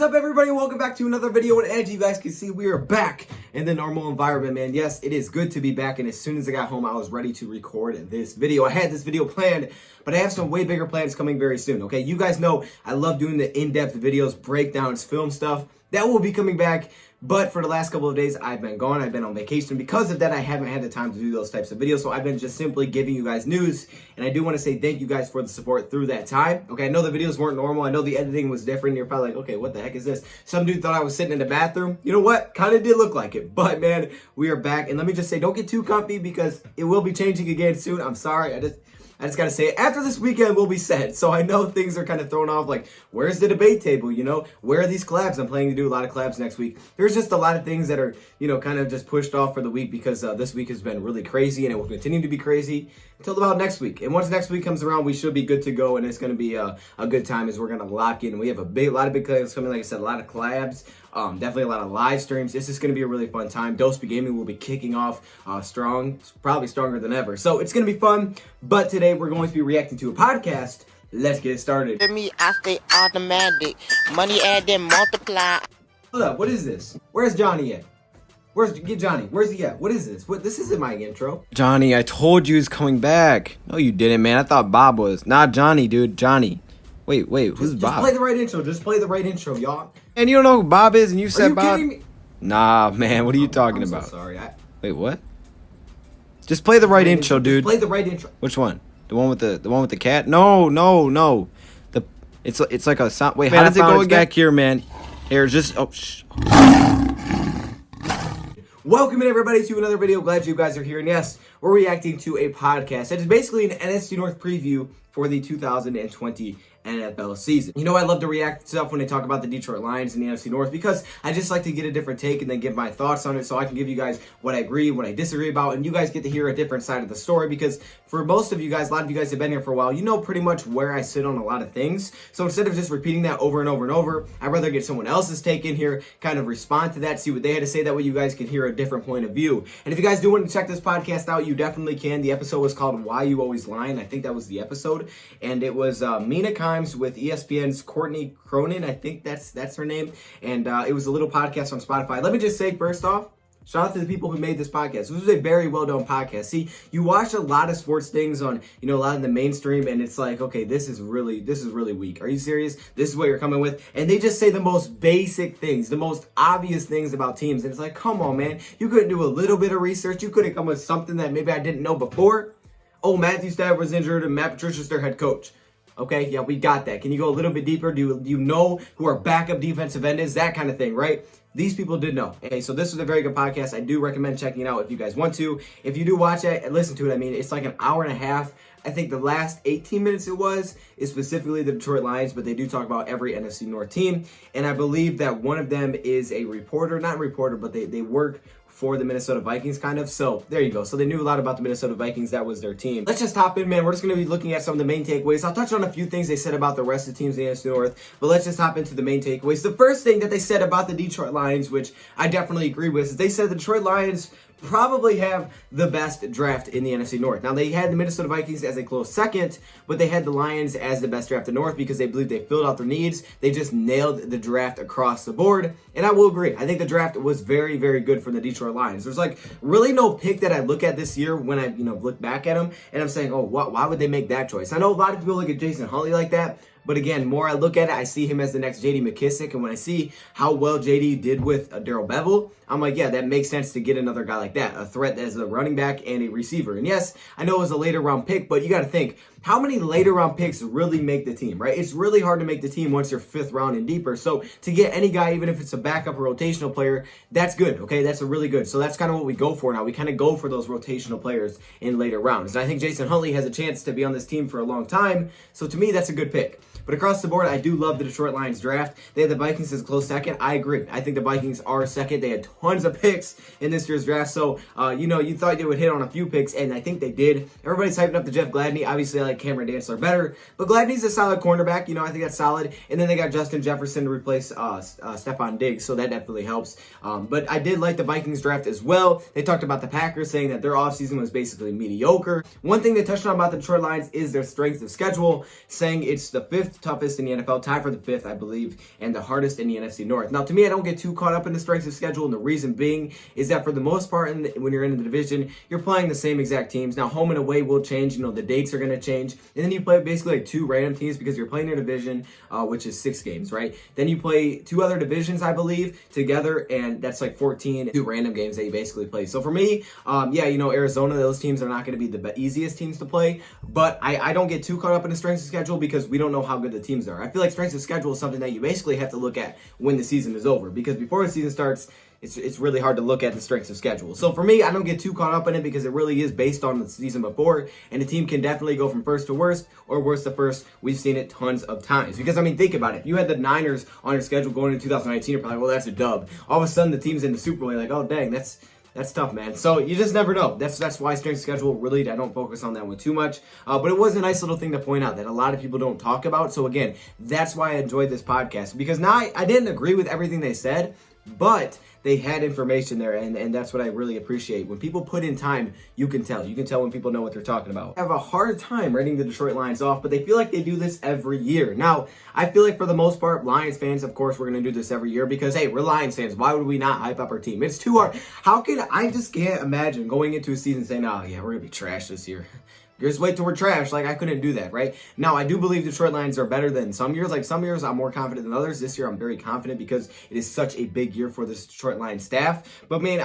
up, everybody? Welcome back to another video. And as you guys can see, we are back in the normal environment, man. Yes, it is good to be back. And as soon as I got home, I was ready to record this video. I had this video planned, but I have some way bigger plans coming very soon, okay? You guys know I love doing the in-depth videos, breakdowns, film stuff. That will be coming back. But for the last couple of days, I've been gone. I've been on vacation. Because of that, I haven't had the time to do those types of videos. So I've been just simply giving you guys news. And I do want to say thank you guys for the support through that time. Okay, I know the videos weren't normal. I know the editing was different. You're probably like, okay, what the heck is this? Some dude thought I was sitting in the bathroom. You know what? Kind of did look like it. But man, we are back. And let me just say, don't get too comfy because it will be changing again soon. I'm sorry. I just got to say it. After this weekend, we'll be set. So I know things are kind of thrown off. Like, where's the debate table? You know, where are these collabs? I'm planning to do a lot of collabs next week. There's just a lot of things that are, you know, kind of just pushed off for the week because this week has been really crazy and it will continue to be crazy until about next week. And once next week comes around, we should be good to go. And it's going to be a good time as we're going to lock in. We have a lot of big collabs coming. Like I said, a lot of collabs. Definitely a lot of live streams. This is going to be a really fun time. Dosby Gaming will be kicking off strong, probably stronger than ever. So it's going to be fun. But today we're going to be reacting to a podcast. Let's get started. For me, I stay automatic. Money add then multiply. Hold up, what is this? Where's Johnny at? Get Johnny. Where's he at? What is this? This isn't my intro. Johnny, I told you he's coming back. No, you didn't, man. I thought Bob was. Not Johnny, dude. Johnny. Wait, who's Bob? Just play the right intro. Just play the right intro, y'all. And you don't know who Bob is, and you said Bob? Are you kidding me? Nah, man. What are you talking about? So sorry. Wait, what? Just play the right intro, dude. Just play the right intro. Which one? The one with the cat? No. It's like a sound. Wait, how does it go again? Back here, man. Here, just Welcome in, everybody, to another video. Glad you guys are here. And yes, we're reacting to a podcast that is basically an NFC North preview for the 2020 NFL season. You know, I love to react to stuff when they talk about the Detroit Lions and the NFC North because I just like to get a different take and then give my thoughts on it so I can give you guys what I agree, what I disagree about, and you guys get to hear a different side of the story because for most of you guys, a lot of you guys have been here for a while, you know pretty much where I sit on a lot of things. So instead of just repeating that over and over and over, I'd rather get someone else's take in here, kind of respond to that, see what they had to say. That way you guys can hear a different point of view. And if you guys do want to check this podcast out, you definitely can. The episode was called Why You Always Lying. I think that was the episode. And it was Mina Kimes with ESPN's Courtney Cronin. I think that's her name. And it was a little podcast on Spotify. Let me just say, first off, shout out to the people who made this podcast. This was a very well-done podcast. See, you watch a lot of sports things on, you know, a lot of the mainstream, and it's like, okay, this is really weak. Are you serious? This is what you're coming with? And they just say the most basic things, the most obvious things about teams. And it's like, come on, man. You couldn't do a little bit of research. You couldn't come with something that maybe I didn't know before. Oh, Matthew Stafford was injured, and Matt Patricia's their head coach. Okay, yeah, we got that. Can you go a little bit deeper? Do you know who our backup defensive end is? That kind of thing, right? These people did know. Okay, so this was a very good podcast. I do recommend checking it out if you guys want to. If you do watch it and listen to it, I mean, it's like an hour and a half. I think the last 18 minutes is specifically the Detroit Lions, but they do talk about every NFC North team. And I believe that one of them is a reporter, not a reporter, but they work for the Minnesota Vikings, kind of. So there you go. So they knew a lot about the Minnesota Vikings. That was their team. Let's just hop in, man. We're just going to be looking at some of the main takeaways. I'll touch on a few things they said about the rest of the teams in the NFC North, but let's just hop into the main takeaways. The first thing that they said about the Detroit Lions, which I definitely agree with, is they said the Detroit Lions probably have the best draft in the NFC North. Now, they had the Minnesota Vikings as a close second, but they had the Lions as the best draft in the North because they believe they filled out their needs. They just nailed the draft across the board, and I will agree. I think the draft was very, very good for the Detroit Lions. There's like really no pick that I look at this year when I look back at them, and I'm saying, oh, why would they make that choice? I know a lot of people look at Jason Huntley like that, but again, more I look at it, I see him as the next J.D. McKissick. And when I see how well J.D. did with Darrell Bevel, I'm like, yeah, that makes sense to get another guy like that, a threat as a running back and a receiver. And yes, I know it was a later round pick, but you got to think, how many later round picks really make the team, right? It's really hard to make the team once you're fifth round and deeper. So to get any guy, even if it's a backup or rotational player, that's good, okay? That's a really good. So that's kind of what we go for now. We kind of go for those rotational players in later rounds. And I think Jason Huntley has a chance to be on this team for a long time. So to me, that's a good pick. But across the board, I do love the Detroit Lions draft. They had the Vikings as a close second. I agree. I think the Vikings are second. They had tons of picks in this year's draft. So, you thought they would hit on a few picks, and I think they did. Everybody's hyping up the Jeff Gladney. Obviously, I like Cameron Dantzler better. But Gladney's a solid cornerback. I think that's solid. And then they got Justin Jefferson to replace Stephon Diggs, so that definitely helps. But I did like the Vikings draft as well. They talked about the Packers, saying that their offseason was basically mediocre. One thing they touched on about the Detroit Lions is their strength of schedule, saying it's the fifth 5th toughest in the NFL, tied for the 5th, I believe, and the hardest in the NFC North. Now, to me, I don't get too caught up in the strength of schedule, and the reason being is that for the most part, when you're in the division, you're playing the same exact teams. Now, home and away will change. You know, the dates are going to change, and then you play basically like 2 random teams because you're playing your division, which is 6 games, right? Then you play 2 other divisions, I believe, together, and that's like 14, 2 random games that you basically play. So for me, yeah, you know, Arizona, those teams are not going to be the easiest teams to play, but I don't get too caught up in the strength of schedule because we don't know how good the teams are. I feel like strength of schedule is something that you basically have to look at when the season is over, because before the season starts, it's really hard to look at the strengths of schedule. So for me, I don't get too caught up in it because it really is based on the season before, and the team can definitely go from first to worst or worst to first. We've seen it tons of times. Because, I mean, think about it. If you had the Niners on your schedule going into 2019, you're probably like, well, that's a dub. All of a sudden, the team's in the Super Bowl, you're like, oh, dang, that's tough, man. So you just never know. That's why strength of schedule, really, I don't focus on that one too much. But it was a nice little thing to point out that a lot of people don't talk about. So again, that's why I enjoyed this podcast, because now I didn't agree with everything they said, but they had information there, and that's what I really appreciate. When people put in time, you can tell. You can tell when people know what they're talking about. I have a hard time writing the Detroit Lions off, but they feel like they do this every year. Now, I feel like for the most part, Lions fans, of course, we're going to do this every year because, hey, we're Lions fans. Why would we not hype up our team? It's too hard. I just can't imagine going into a season saying, oh, yeah, we're going to be trash this year. Just wait till we're trash. Like, I couldn't do that, right? Now, I do believe Detroit Lions are better than some years. Like, some years I'm more confident than others. This year I'm very confident because it is such a big year for this Detroit Lions staff. But, man,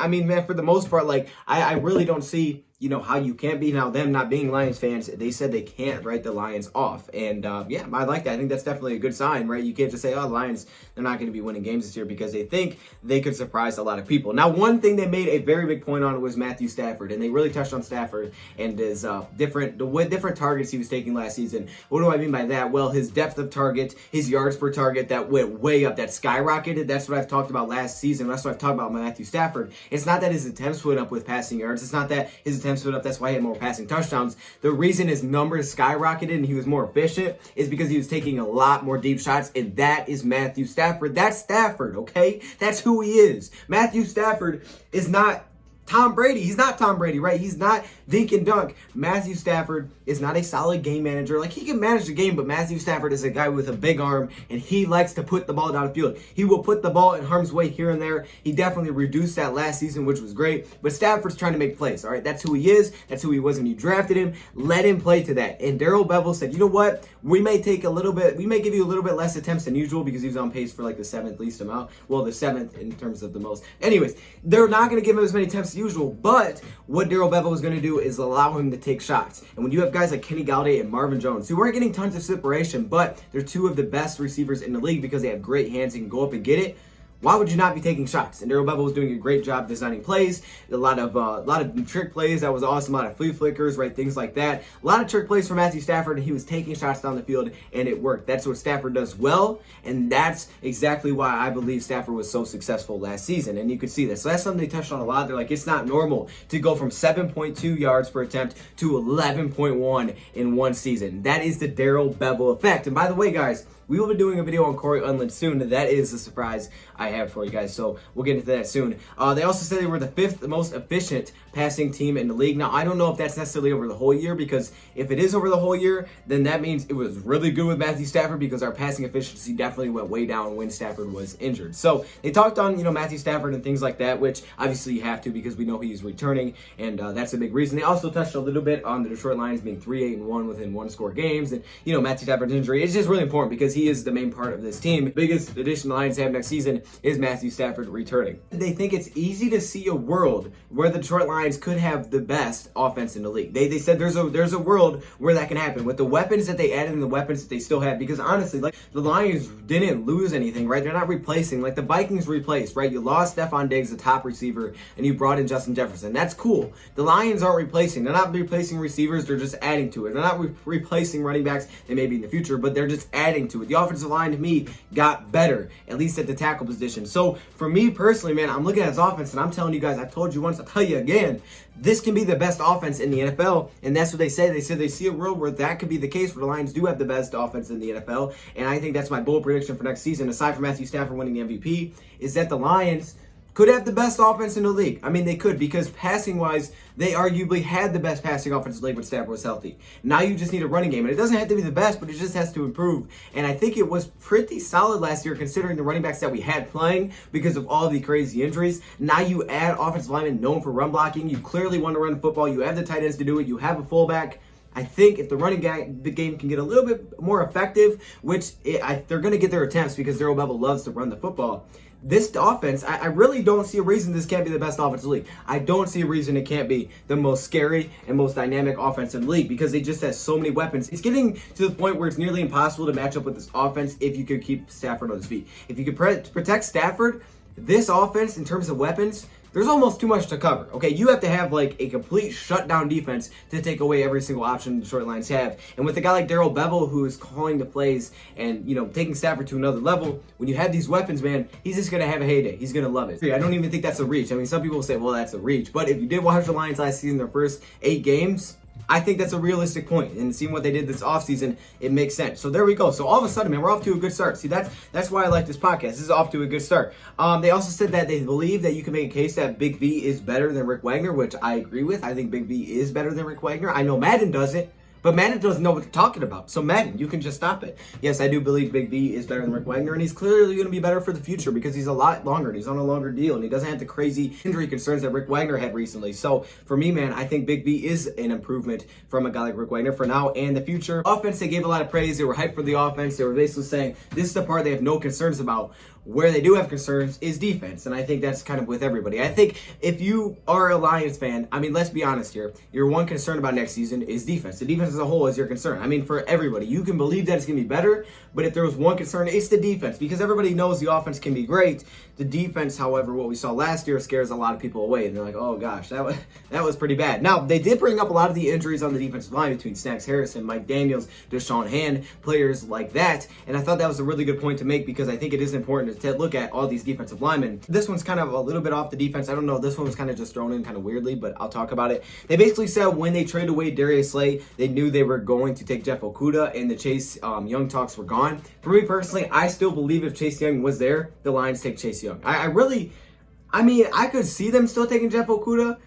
for the most part, like, I really don't see, you know, how you can't be. Now, them not being Lions fans, they said they can't write the Lions off. And, yeah, I like that. I think that's definitely a good sign, right? You can't just say, oh, Lions, they're not going to be winning games this year because they think they could surprise a lot of people. Now, one thing they made a very big point on was Matthew Stafford, and they really touched on Stafford and his different targets he was taking last season. What do I mean by that? Well, his depth of target, his yards per target, that went way up, that skyrocketed. That's what I've talked about last season. That's what I've talked about Matthew Stafford. It's not that his attempts went up with passing yards. It's not that his attempts went up. That's why he had more passing touchdowns. The reason his numbers skyrocketed and he was more efficient is because he was taking a lot more deep shots, and that is Matthew Stafford. That's Stafford, okay? That's who he is. Matthew Stafford is not Tom Brady. He's not Tom Brady, right? He's not dink and dunk. Matthew Stafford is not a solid game manager. Like, he can manage the game, but Matthew Stafford is a guy with a big arm, and he likes to put the ball downfield. He will put the ball in harm's way here and there. He definitely reduced that last season, which was great, but Stafford's trying to make plays, all right? That's who he is. That's who he was when you drafted him. Let him play to that. And Darrell Bevell said, you know what? We may give you a little bit less attempts than usual because he was on pace for like the 7th least amount. Well, the 7th in terms of the most. Anyways, they're not going to give him as many attempts as usual, but what Darrell Bevell was going to do is allow him to take shots. And when you have guys like Kenny Galladay and Marvin Jones, who aren't getting tons of separation, but they're 2 of the best receivers in the league because they have great hands and can go up and get it, why would you not be taking shots? And Darrell Bevell was doing a great job designing plays, a lot of trick plays. That was awesome. A lot of flea flickers, right? Things like that. A lot of trick plays for Matthew Stafford, and he was taking shots down the field, and it worked. That's what Stafford does well, and that's exactly why I believe Stafford was so successful last season, and you could see this. So that's something they touched on a lot. They're like, it's not normal to go from 7.2 yards per attempt to 11.1 in one season. That is the Darrell Bevell effect. And by the way, guys, we will be doing a video on Corey Unlin soon. That is a surprise I have for you guys, so we'll get into that soon. They also said they were the 5th most efficient passing team in the league. Now, I don't know if that's necessarily over the whole year, because if it is over the whole year, then that means it was really good with Matthew Stafford, because our passing efficiency definitely went way down when Stafford was injured. So they talked on, Matthew Stafford and things like that, which obviously you have to because we know he's returning, and that's a big reason. They also touched a little bit on the Detroit Lions being 3-8-1 within one-score games, and Matthew Stafford's injury is just really important because he is the main part of this team. The biggest addition the Lions have next season is Matthew Stafford returning. They think it's easy to see a world where the Detroit Lions could have the best offense in the league. They said there's a world where that can happen with the weapons that they added and the weapons that they still have, because honestly, like, the Lions didn't lose anything, right? They're not replacing, like the Vikings replaced, right? You lost Stephon Diggs, the top receiver, and you brought in Justin Jefferson. That's cool. The Lions aren't replacing. They're not replacing receivers. They're just adding to it. They're not replacing running backs. They may be in the future, but they're just adding to it. The offensive line, to me, got better, at least at the tackle position. So for me personally, man, I'm looking at this offense and I'm telling you guys, I've told you once, I'll tell you again, this can be the best offense in the NFL, and that's what they say. They said they see a world where that could be the case, where the Lions do have the best offense in the NFL, and I think that's my bold prediction for next season, aside from Matthew Stafford winning the MVP, is that the Lions could have the best offense in the league. I mean, they could, because passing-wise, they arguably had the best passing offense in the league when Stafford was healthy. Now you just need a running game, and it doesn't have to be the best, but it just has to improve. And I think it was pretty solid last year considering the running backs that we had playing because of all the crazy injuries. Now you add offensive linemen known for run blocking. You clearly want to run the football. You have the tight ends to do it. You have a fullback. I think if the running game can get a little bit more effective, which they're going to get their attempts because Daryl Bevell loves to run the football. This offense, I really don't see a reason this can't be the best offense in the league. I don't see a reason it can't be the most scary and most dynamic offense in the league because they just have so many weapons. It's getting to the point where it's nearly impossible to match up with this offense if you could keep Stafford on his feet. If you could protect Stafford, this offense in terms of weapons, there's almost too much to cover. Okay, you have to have like a complete shutdown defense to take away every single option the Detroit Lions have. And with a guy like Daryl Bevell who is calling the plays and, taking Stafford to another level, when you have these weapons, man, he's just going to have a heyday. He's going to love it. I don't even think that's a reach. I mean, some people will say, well, that's a reach. But if you did watch the Lions last season, their first 8 games, I think that's a realistic point. And seeing what they did this offseason, it makes sense. So there we go. So all of a sudden, man, we're off to a good start. See, that's why I like this podcast. This is off to a good start. They also said that they believe that you can make a case that Big V is better than Rick Wagner, which I agree with. I think Big V is better than Rick Wagner. I know Madden doesn't. But Madden doesn't know what they're talking about. So Madden, you can just stop it. Yes, I do believe Big V is better than Rick Wagner, and he's clearly going to be better for the future because he's a lot longer, and he's on a longer deal, and he doesn't have the crazy injury concerns that Rick Wagner had recently. So for me, man, I think Big V is an improvement from a guy like Rick Wagner for now and the future. Offense, they gave a lot of praise. They were hyped for the offense. They were basically saying this is the part they have no concerns about. Where they do have concerns is defense, and I think that's kind of with everybody. I think if you are a Lions fan, I mean, let's be honest here, your one concern about next season is defense. The defense as a whole is your concern. I mean, for everybody, you can believe that it's going to be better, but if there was one concern, it's the defense, because everybody knows the offense can be great. The defense, however, what we saw last year scares a lot of people away, and they're like, oh gosh, that was pretty bad. Now, they did bring up a lot of the injuries on the defensive line between Snacks Harrison, Mike Daniels, Deshaun Hand, players like that, and I thought that was a really good point to make because I think it is important to look at all these defensive linemen. This one's kind of a little bit off the defense. I don't know. This one was kind of just thrown in kind of weirdly, but I'll talk about it. They basically said when they traded away Darius Slay, they knew they were going to take Jeff Okudah, and the Chase Young talks were gone. For me personally, I still believe if Chase Young was there, the Lions take Chase Young. I could see them still taking Jeff Okudah,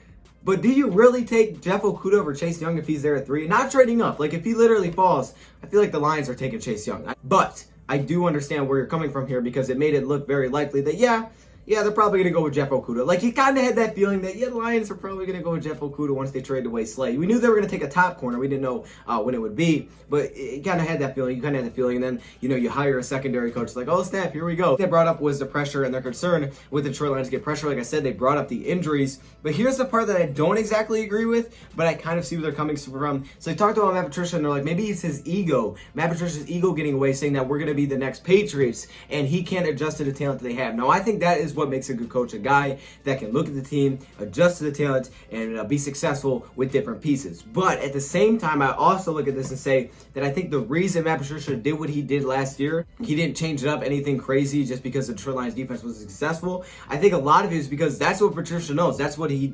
but do you really take Jeff Okudah over Chase Young if he's there at 3? Not trading up. Like, if he literally falls, I feel like the Lions are taking Chase Young. But I do understand where you're coming from here because it made it look very likely that, yeah, they're probably going to go with Jeff Okudah. Like, he kind of had that feeling that, the Lions are probably going to go with Jeff Okudah once they trade away Slay. We knew they were going to take a top corner. We didn't know when it would be, but it kind of had that feeling. You kind of had the feeling, and then, you hire a secondary coach. It's like, oh, snap, here we go. What they brought up was the pressure and their concern with the Detroit Lions to get pressure. Like I said, they brought up the injuries, but here's the part that I don't exactly agree with, but I kind of see where they're coming from. So they talked about Matt Patricia, and they're like, maybe it's his ego. Matt Patricia's ego getting away, saying that we're going to be the next Patriots, and he can't adjust to the talent that they have. Now, I think that is what makes a good coach, a guy that can look at the team, adjust to the talent, and be successful with different pieces. But at the same time, I also look at this and say that I think the reason Matt Patricia did what he did last year, he didn't change it up anything crazy just because the Detroit Lions defense was successful. I think a lot of it is because that's what Patricia knows. That's what he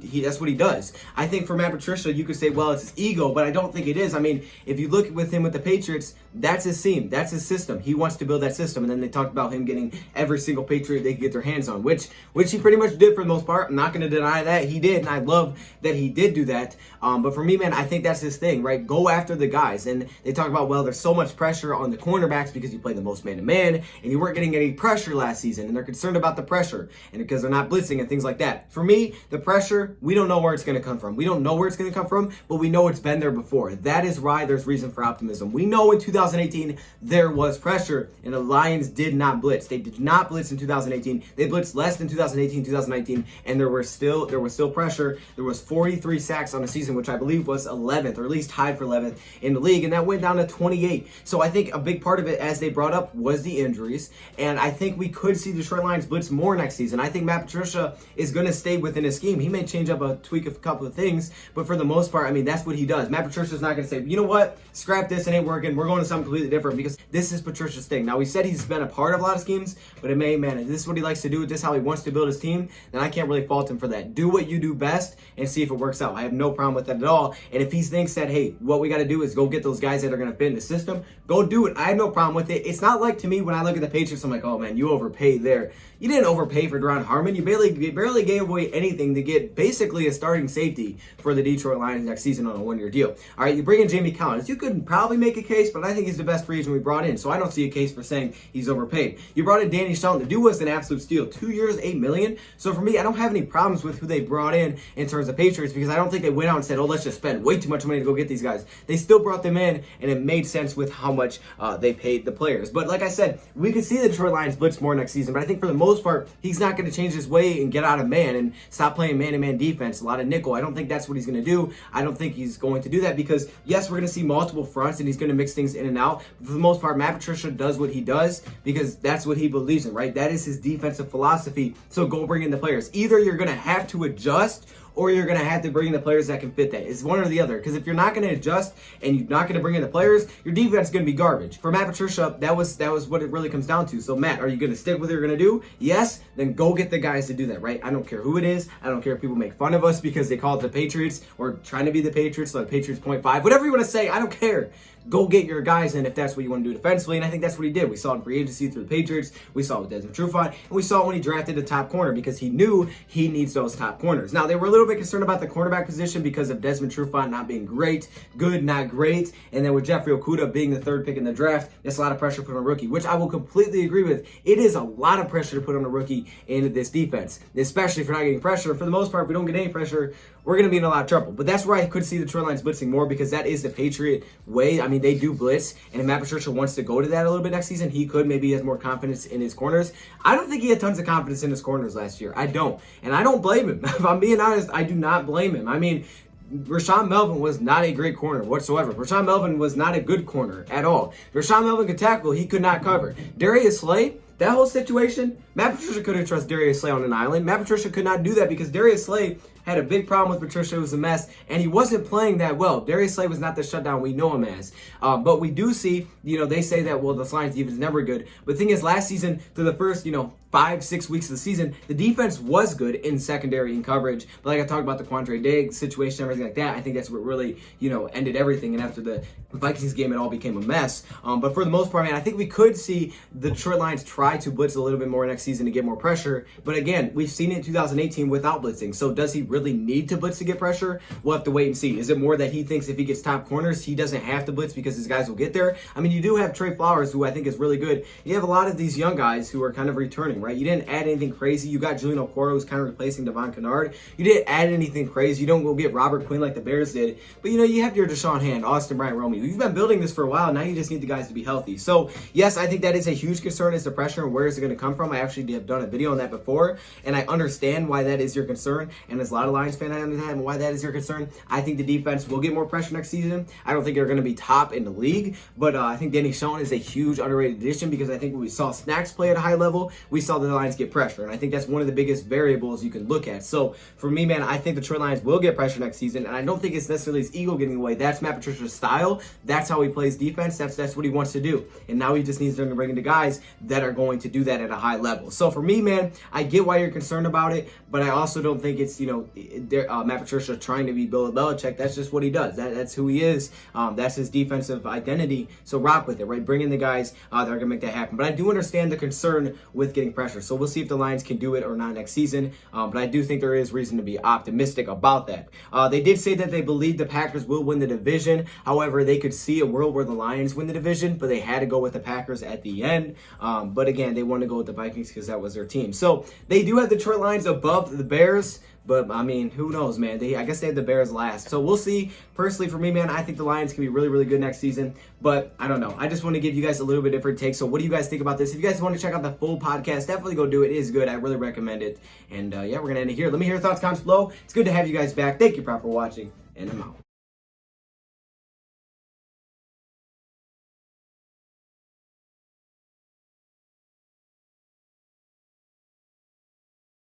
does. I think for Matt Patricia, you could say, well, it's his ego, but I don't think it is. I mean, if you look with him with the Patriots, that's his team. That's his system. He wants to build that system. And then they talked about him getting every single Patriot they could get their hands on, which he pretty much did for the most part. I'm not going to deny that. He did, and I love that he did do that. But for me, man, I think that's his thing, right? Go after the guys. And they talk about, well, there's so much pressure on the cornerbacks because you play the most man-to-man, and you weren't getting any pressure last season, and they're concerned about the pressure, and because they're not blitzing and things like that. For me, the pressure, we don't know where it's going to come from. We don't know where it's going to come from, but we know it's been there before. That is why there's reason for optimism. We know in 2018 there was pressure, and the Lions did not blitz. They did not blitz in 2018. They blitzed less than 2018, 2019, and there was still pressure. There was 43 sacks on the season, which I believe was 11th, or at least tied for 11th in the league, and that went down to 28. So I think a big part of it, as they brought up, was the injuries, and I think we could see the Detroit Lions blitz more next season. I think Matt Patricia is going to stay within his scheme. He may change up tweak a couple of things, but for the most part, I mean, that's what he does. Matt Patricia's not going to say, you know what, scrap this, it ain't working, we're going to something completely different, because this is Patricia's thing. Now, we said he's been a part of a lot of schemes, but this is what he likes to do. This is how he wants to build his team, then I can't really fault him for that. Do what you do best and see if it works out. I have no problem with that at all. And if he thinks that, hey, what we got to do is go get those guys that are going to fit in the system, go do it. I have no problem with it. It's not like, to me, when I look at the Patriots, I'm like, oh man, you overpaid there. You didn't overpay for Deron Harmon. You barely gave away anything to get basically a starting safety for the Detroit Lions next season on a one-year deal. All right, you bring in Jamie Collins. You could probably make a case, but I think he's the best free agent we brought in, so I don't see a case for saying he's overpaid. You brought in Danny Shelton. The dude was an absolute steal. 2 years, $8 million. So for me, I don't have any problems with who they brought in terms of Patriots, because I don't think they went out and said, oh, let's just spend way too much money to go get these guys. They still brought them in, and it made sense with how much they paid the players. But like I said, we could see the Detroit Lions blitz more next season, but I think for the most part, he's not going to change his way and get out of man and stop playing man-to-man defense, a lot of nickel. I don't think that's what he's going to do. I don't think he's going to do that because, yes, we're going to see multiple fronts and he's going to mix things in and out. But for the most part, Matt Patricia does what he does because that's what he believes in, right? That is his defensive philosophy. So go bring in the players. Either you're going to have to adjust or you're going to have to bring in the players that can fit that. It's one or the other. Because if you're not going to adjust and you're not going to bring in the players, your defense is going to be garbage. For Matt Patricia, that was what it really comes down to. So Matt, are you going to stick with what you're going to do? Yes, then go get the guys to do that, right? I don't care who it is. I don't care if people make fun of us because they call it the Patriots or trying to be the Patriots, like Patriots 0.5. Whatever you want to say, I don't care. Go get your guys in if that's what you want to do defensively, and I think that's what he did. We saw it in free agency through the Patriots. We saw it with Desmond Trufant, and we saw it when he drafted the top corner because he knew he needs those top corners. Now, they were a little bit concerned about the cornerback position because of Desmond Trufant not being great, good, not great, and then with Jeffrey Okudah being the third pick in the draft, that's a lot of pressure put on a rookie, which I will completely agree with. It is a lot of pressure to put on a rookie in this defense, especially if you're not getting pressure. For the most part, if we don't get any pressure, we're going to be in a lot of trouble. But that's where I could see the Detroit Lions blitzing more because that is the Patriot way. I mean, they do blitz, and if Matt Patricia wants to go to that a little bit next season, he could. Maybe he has more confidence in his corners. I don't think he had tons of confidence in his corners last year. I don't. And I don't blame him. If I'm being honest, I do not blame him. I mean, Rashawn Melvin was not a great corner whatsoever. Rashawn Melvin was not a good corner at all. Rashawn Melvin could tackle. He could not cover. Darius Slay, that whole situation, Matt Patricia couldn't trust Darius Slay on an island. Matt Patricia could not do that because Darius Slay had a big problem with Patricia. It was a mess, and he wasn't playing that well. Darius Slay was not the shutdown we know him as. But we do see, they say that, well, the Lions defense is never good. But the thing is, last season, through the first, 5-6 weeks of the season, the defense was good in secondary and coverage. But like I talked about the Quandre Diggs situation, everything like that, I think that's what really, ended everything. And after the Vikings game, it all became a mess. But for the most part, man, I think we could see the Detroit Lions try to blitz a little bit more next season to get more pressure. But again, we've seen it in 2018 without blitzing. So does he really need to blitz to get pressure? We'll have to wait and see. Is it more that he thinks if he gets top corners, he doesn't have to blitz because his guys will get there? I mean, you do have Trey Flowers, who I think is really good. You have a lot of these young guys who are kind of returning, right? You didn't add anything crazy. You got Julian Okoro, who's kind of replacing Devon Kennard. You didn't add anything crazy. You don't go get Robert Quinn like the Bears did. But, you have your Deshaun Hand, Austin Bryant, Romeo. You've been building this for a while. Now you just need the guys to be healthy. So, yes, I think that is a huge concern is the pressure and where is it going to come from. I actually have done a video on that before, and I understand why that is your concern. And as a lot of Lions fans, I understand why that is your concern. I think the defense will get more pressure next season. I don't think they're going to be top in the league, but I think Danny Shelton is a huge underrated addition because I think when we saw Snacks play at a high level, we saw the Lions get pressure, and I think that's one of the biggest variables you can look at. So for me, man, I think the Detroit Lions will get pressure next season, and I don't think it's necessarily his ego getting away. That's Matt Patricia's style. That's how he plays defense. That's what he wants to do, and now he just needs to bring in the guys that are going to do that at a high level. So for me, man, I get why you're concerned about it, but I also don't think it's Matt Patricia trying to be Bill Belichick. That's just what he does. That's who he is. That's his defensive identity. So rock with it, right? Bring in the guys that are going to make that happen. But I do understand the concern with getting pressure. So we'll see if the Lions can do it or not next season. But I do think there is reason to be optimistic about that. They did say that they believe the Packers will win the division. However, they could see a world where the Lions win the division, but they had to go with the Packers at the end. But again, they want to go with the Vikings because that was their team. So they do have the Detroit Lions above the Bears. But, I mean, who knows, man? I guess they had the Bears last. So we'll see. Personally, for me, man, I think the Lions can be really, really good next season. But I don't know. I just want to give you guys a little bit different take. So what do you guys think about this? If you guys want to check out the full podcast, definitely go do it. It is good. I really recommend it. And, yeah, we're going to end it here. Let me hear your thoughts, comments below. It's good to have you guys back. Thank you, Prop, for watching. And I'm out.